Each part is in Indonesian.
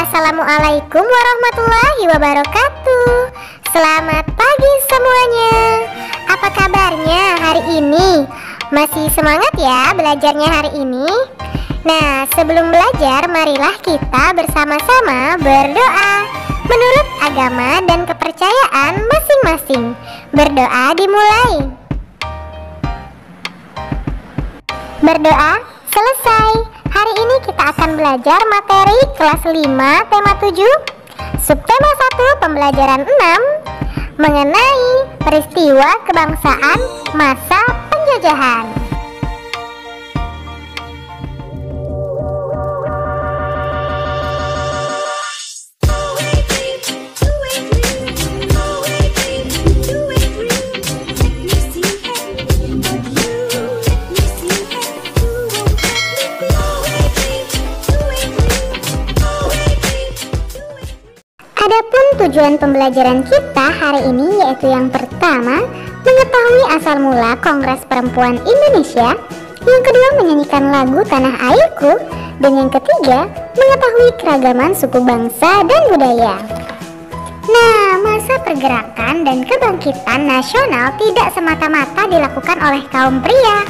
Assalamualaikum warahmatullahi wabarakatuh. Selamat pagi semuanya. Apa kabarnya hari ini? Masih semangat ya belajarnya hari ini? Nah, sebelum belajar, marilah kita bersama-sama berdoa menurut agama dan kepercayaan masing-masing. Berdoa dimulai. Berdoa selesai. Hari ini kita akan belajar materi kelas 5 tema 7, subtema 1 pembelajaran 6 mengenai peristiwa kebangsaan masa penjajahan. Adapun tujuan pembelajaran kita hari ini yaitu yang pertama, mengetahui asal mula Kongres Perempuan Indonesia, yang kedua menyanyikan lagu Tanah Airku, dan yang ketiga mengetahui keragaman suku bangsa dan budaya. Nah, masa pergerakan dan kebangkitan nasional tidak semata-mata dilakukan oleh kaum pria.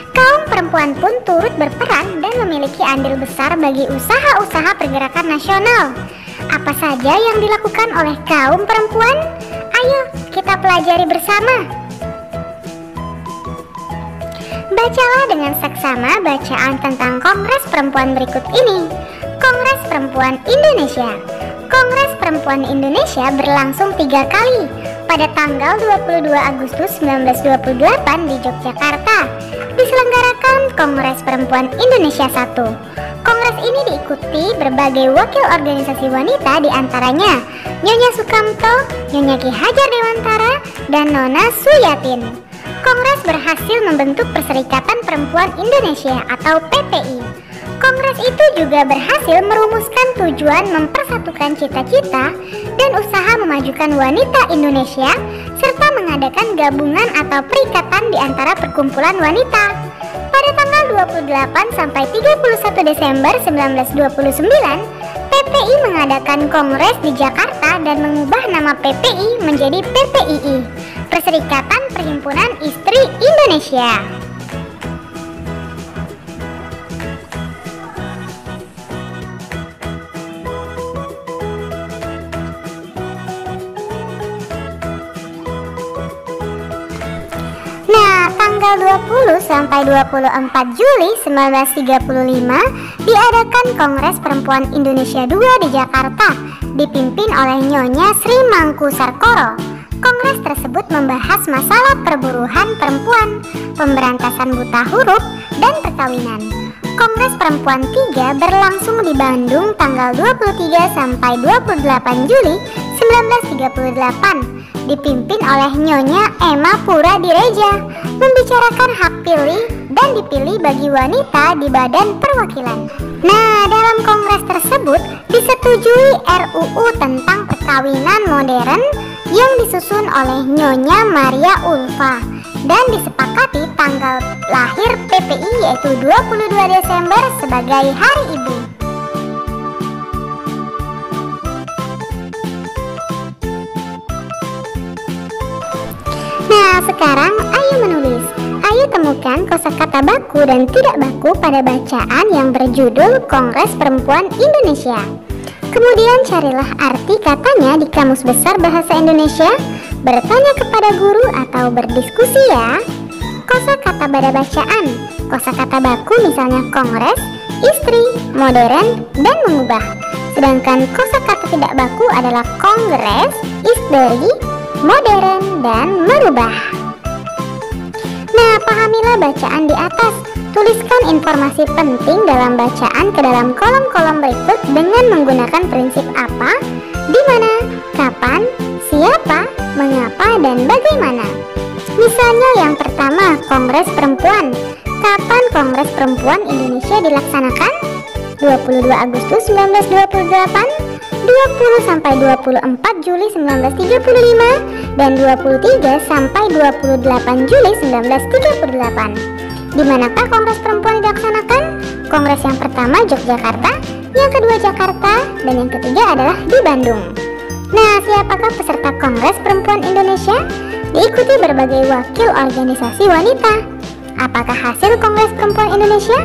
Kaum perempuan pun turut berperan dan memiliki andil besar bagi usaha-usaha pergerakan nasional. Apa saja yang dilakukan oleh kaum perempuan? Ayo kita pelajari bersama. Bacalah dengan seksama bacaan tentang Kongres Perempuan berikut ini. Kongres Perempuan Indonesia. Kongres Perempuan Indonesia berlangsung 3 kali. Pada tanggal 22 Agustus 1928 di Yogyakarta diselenggarakan Kongres Perempuan Indonesia I. Kongres ini diikuti berbagai wakil organisasi wanita, diantaranya Nyonya Sukamto, Nyonya Ki Hajar Dewantara, dan Nona Suyatin. Kongres berhasil membentuk Perserikatan Perempuan Indonesia atau PPI. Kongres itu juga berhasil merumuskan tujuan mempersatukan cita-cita dan usaha memajukan wanita Indonesia, serta mengadakan gabungan atau perikatan di antara perkumpulan wanita. Pada tanggal 28 sampai 31 Desember 1929, PPI mengadakan kongres di Jakarta dan mengubah nama PPI menjadi PPII, Perserikatan Perhimpunan Istri Indonesia. Tanggal 20 sampai 24 Juli 1935 diadakan Kongres Perempuan Indonesia II di Jakarta, dipimpin oleh Nyonya Sri Mangkusarkoro. Kongres tersebut membahas masalah perburuhan perempuan, pemberantasan buta huruf, dan perkawinan. Kongres Perempuan III berlangsung di Bandung tanggal 23 sampai 28 Juli 1938. Dipimpin oleh Nyonya Emma Pura Direja, membicarakan hak pilih dan dipilih bagi wanita di Badan Perwakilan. Nah, dalam kongres tersebut disetujui RUU tentang perkawinan modern yang disusun oleh Nyonya Maria Ulfa dan disepakati tanggal lahir PPI yaitu 22 Desember sebagai Hari Ibu. Nah, sekarang ayo menulis. Ayo temukan kosakata baku dan tidak baku pada bacaan yang berjudul Kongres Perempuan Indonesia. Kemudian carilah arti katanya di Kamus Besar Bahasa Indonesia, bertanya kepada guru atau berdiskusi ya. Kosakata pada bacaan. Kosakata baku misalnya kongres, istri, modern, dan mengubah. Sedangkan kosakata tidak baku adalah kongres, istri, modern, dan merubah. Nah, pahamilah bacaan di atas. Tuliskan informasi penting dalam bacaan ke dalam kolom-kolom berikut dengan menggunakan prinsip apa, di mana, kapan, siapa, mengapa, dan bagaimana. Misalnya yang pertama, Kongres Perempuan. Kapan Kongres Perempuan Indonesia dilaksanakan? 22 Agustus 1928, 20 sampai 24 Juli 1935, dan 23 sampai 28 Juli 1938. Di manakah Kongres Perempuan dilaksanakan? Kongres yang pertama Yogyakarta, yang kedua Jakarta, dan yang ketiga adalah di Bandung. Nah, siapakah peserta Kongres Perempuan Indonesia? Diikuti berbagai wakil organisasi wanita. Apakah hasil Kongres Perempuan Indonesia?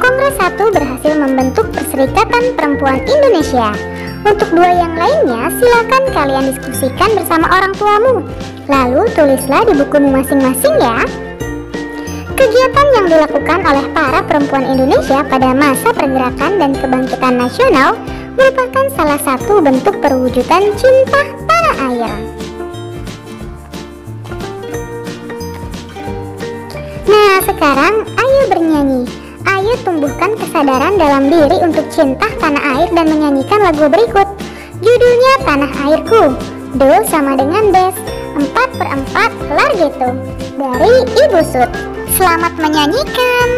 Kongres 1 berhasil membentuk Perserikatan Perempuan Indonesia. Untuk dua yang lainnya, silakan kalian diskusikan bersama orang tuamu. Lalu tulislah di bukumu masing-masing ya. Kegiatan yang dilakukan oleh para perempuan Indonesia pada masa pergerakan dan kebangkitan nasional merupakan salah satu bentuk perwujudan cinta tanah air. Nah, sekarang ayo bernyanyi. Ayo tumbuhkan kesadaran dalam diri untuk cinta tanah air dan menyanyikan lagu berikut. Judulnya Tanah Airku. Do sama dengan Des, 4/4 Larghetto dari Ibu Sud. Selamat menyanyikan.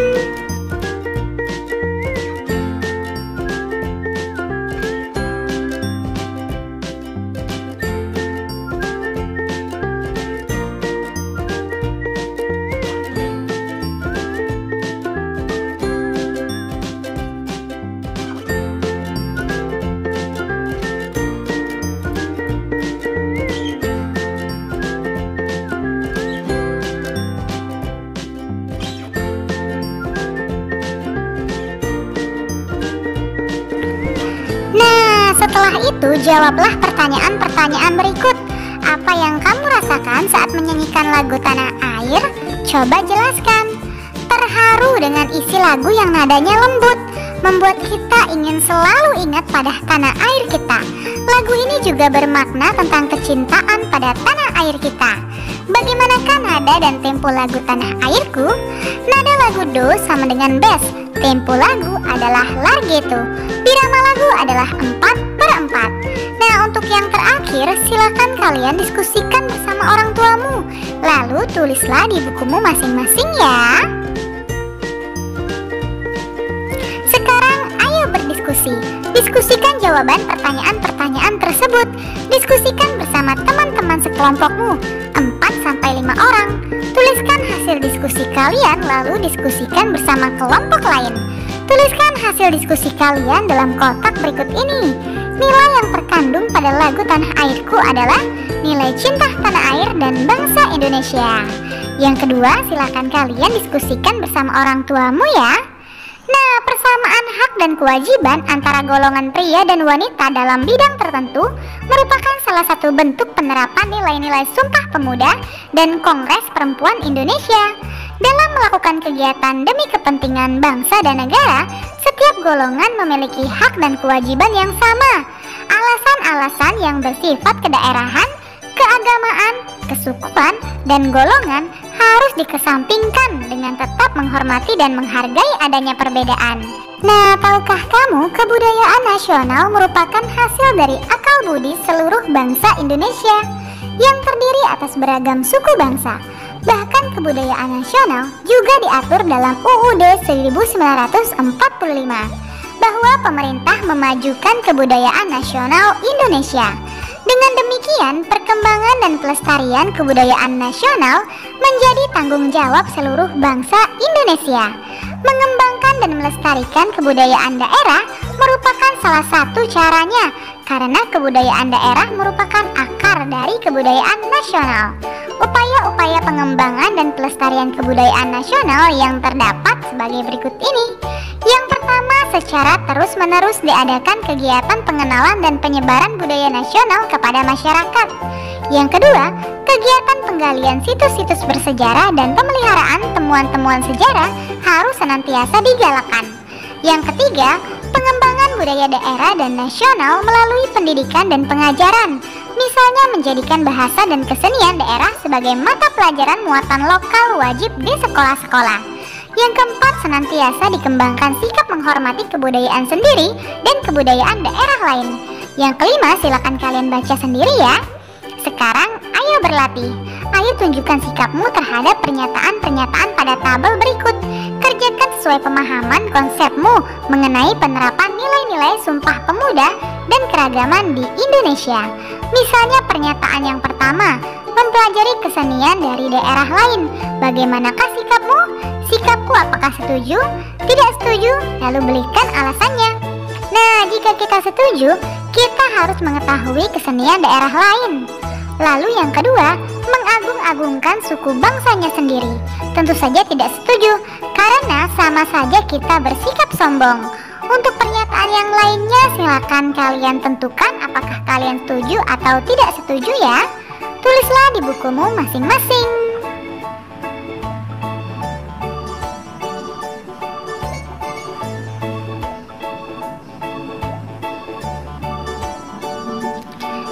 Setelah itu, jawablah pertanyaan-pertanyaan berikut. Apa yang kamu rasakan saat menyanyikan lagu Tanah Air? Coba jelaskan. Terharu dengan isi lagu yang nadanya lembut, membuat kita ingin selalu ingat pada tanah air kita. Lagu ini juga bermakna tentang kecintaan pada tanah air kita. Bagaimanakah nada dan tempo lagu Tanah Airku? Nada lagu Do sama dengan Bes. Tempo lagu adalah Larghetto. Birama lagu adalah 4/4. Nah, untuk yang terakhir, silakan kalian diskusikan bersama orang tuamu. Lalu tulislah di bukumu masing-masing ya. Sekarang ayo berdiskusi. Diskusikan jawaban pertanyaan-pertanyaan tersebut. Diskusikan bersama teman-teman sekelompokmu, 4-5 orang. Tuliskan hasil diskusi kalian, lalu diskusikan bersama kelompok lain. Tuliskan hasil diskusi kalian dalam kotak berikut ini. Nilai yang terkandung pada lagu Tanah Airku adalah nilai cinta tanah air dan bangsa Indonesia. Yang kedua, silakan kalian diskusikan bersama orang tuamu ya. Nah, persamaan hak dan kewajiban antara golongan pria dan wanita dalam bidang tertentu merupakan salah satu bentuk penerapan nilai-nilai Sumpah Pemuda dan Kongres Perempuan Indonesia. Dalam melakukan kegiatan demi kepentingan bangsa dan negara, setiap golongan memiliki hak dan kewajiban yang sama. Alasan-alasan yang bersifat kedaerahan, keagamaan, kesukuan, dan golongan harus dikesampingkan dengan tetap menghormati dan menghargai adanya perbedaan. Nah, tahukah kamu kebudayaan nasional merupakan hasil dari akal budi seluruh bangsa Indonesia yang terdiri atas beragam suku bangsa. Bahkan kebudayaan nasional juga diatur dalam UUD 1945 bahwa pemerintah memajukan kebudayaan nasional Indonesia. Dengan demikian, perkembangan dan pelestarian kebudayaan nasional menjadi tanggung jawab seluruh bangsa Indonesia. Mengembangkan dan melestarikan kebudayaan daerah merupakan salah satu caranya, karena kebudayaan daerah merupakan akar dari kebudayaan nasional. Upaya-upaya pengembangan dan pelestarian kebudayaan nasional yang terdapat sebagai berikut ini. Yang pertama, secara terus-menerus diadakan kegiatan pengenalan dan penyebaran budaya nasional kepada masyarakat. Yang kedua, kegiatan penggalian situs-situs bersejarah dan pemeliharaan temuan-temuan sejarah harus senantiasa digalakkan. Yang ketiga, pengembangan budaya daerah dan nasional melalui pendidikan dan pengajaran. Misalnya menjadikan bahasa dan kesenian daerah sebagai mata pelajaran muatan lokal wajib di sekolah-sekolah. Yang keempat, senantiasa dikembangkan sikap menghormati kebudayaan sendiri dan kebudayaan daerah lain. Yang kelima, silakan kalian baca sendiri ya. Sekarang, ayo berlatih. Ayo tunjukkan sikapmu terhadap pernyataan-pernyataan pada tabel berikut. Kerjakan sesuai pemahaman konsepmu mengenai penerapan nilai-nilai Sumpah Pemuda dan keragaman di Indonesia. Misalnya pernyataan yang pertama, mempelajari kesenian dari daerah lain. Bagaimanakah sikapmu? Sikapku apakah setuju? Tidak setuju? Lalu berikan alasannya. Nah, Jika kita setuju, kita harus mengetahui kesenian daerah lain. Lalu yang kedua, mengagung-agungkan suku bangsanya sendiri. Tentu saja tidak setuju, karena sama saja kita bersikap sombong. Untuk pernyataan yang lainnya silakan kalian tentukan apakah kalian setuju atau tidak setuju ya. Tulislah di bukumu masing-masing.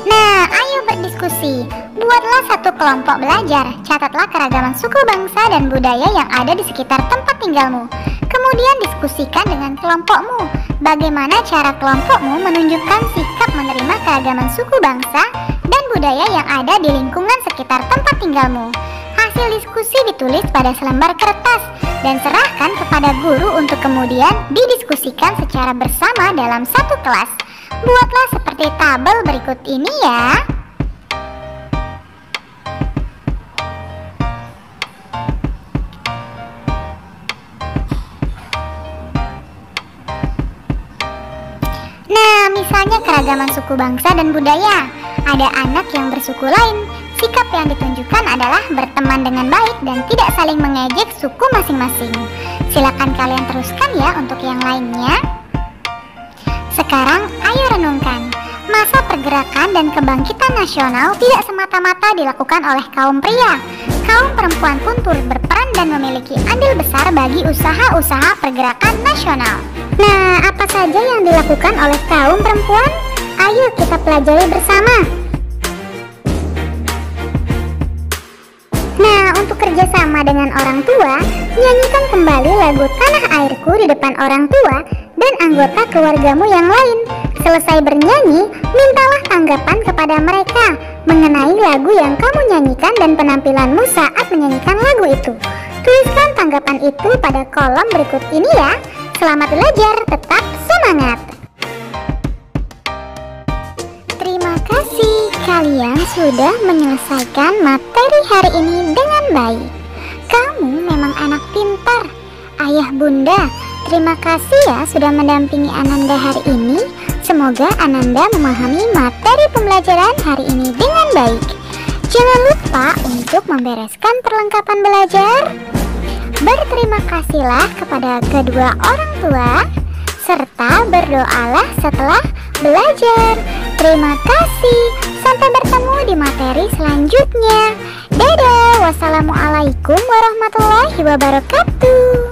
Nah, ayo berdiskusi. Buatlah satu kelompok belajar. Catatlah keragaman suku, bangsa, dan budaya yang ada di sekitar tempat tinggalmu. Kemudian diskusikan dengan kelompokmu. Bagaimana cara kelompokmu menunjukkan sikap menerima keragaman suku, bangsa, dan budaya yang ada di lingkungan sekitar tempat tinggalmu. Hasil diskusi ditulis pada selembar kertas dan serahkan kepada guru untuk kemudian didiskusikan secara bersama dalam satu kelas. Buatlah seperti tabel berikut ini ya. Nah, misalnya keragaman suku, bangsa, dan budaya. Ada anak yang bersuku lain. Sikap yang ditunjukkan adalah berteman dengan baik dan tidak saling mengejek suku masing-masing. Silakan kalian teruskan ya untuk yang lainnya. Sekarang ayo renungkan. Masa pergerakan dan kebangkitan nasional tidak semata-mata dilakukan oleh kaum pria. Kaum perempuan pun turut berperan dan memiliki andil besar bagi usaha-usaha pergerakan nasional. Nah, apa saja yang dilakukan oleh kaum perempuan? Ayo kita pelajari bersama. Nah, untuk kerjasama dengan orang tua, nyanyikan kembali lagu Tanah Airku di depan orang tua dan anggota keluargamu yang lain. Selesai bernyanyi, mintalah tanggapan kepada mereka mengenai lagu yang kamu nyanyikan dan penampilanmu saat menyanyikan lagu itu. Tuliskan tanggapan itu pada kolom berikut ini ya. Selamat belajar, tetap semangat. Terima kasih, kalian sudah menyelesaikan materi hari ini dengan baik. Kamu memang anak pintar. Ayah bunda, terima kasih ya sudah mendampingi Ananda hari ini. Semoga Ananda memahami materi pembelajaran hari ini dengan baik. Jangan lupa untuk membereskan perlengkapan belajar. Berterima kasihlah kepada kedua orang tua, serta berdoalah setelah belajar. Terima kasih. Sampai bertemu di materi selanjutnya. Dadah. Wassalamualaikum warahmatullahi wabarakatuh.